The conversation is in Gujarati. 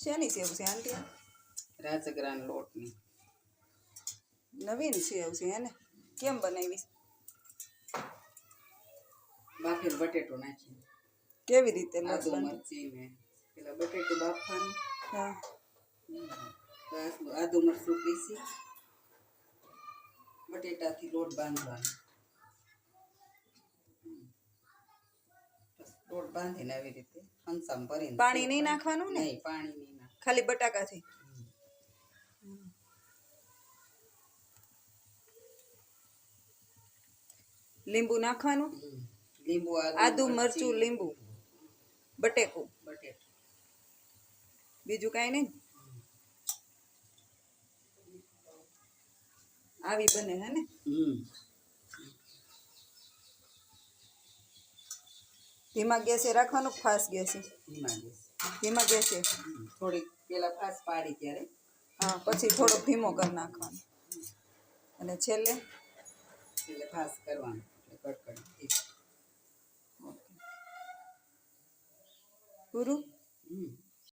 શેની સેવ છે આંટી? રાજગરાના લોટની નવીન સેવ છે એને કેમ બનાવી? બાફેલ બટેટો નાખી. કેવી રીતે? આદુ મરચી ને પેલા બટેટું બાફવાનું. હા. આદુ મરચું પીસી બટેટાથી લોટ બાંધવાનો. લોટ બાંધીને આવી રીતે હંસામાં ભરીને. પાણી નહીં નાખવાનું ને? નહીં, પાણી નહીં નાખવાનું, ખાલી બટાકાથી. લીંબુ નાખવાનું? લીંબુ, આદુ મરચું લીંબુ બટેકું બીજું કાંઈ નહીં. આવી બને હે ને? ધીમા ગેસે રાખવાનું, ફાસ્ટ ગેસે? ધીમા ગેસે. થોડીક પેલા ફાસ્ટ પાડી ત્યારે. હા, પછી થોડોક ધીમો કરી નાખવાનો અને છેલ્લે ફાસ્ટ કરવાનું. કડકડ પૂરું.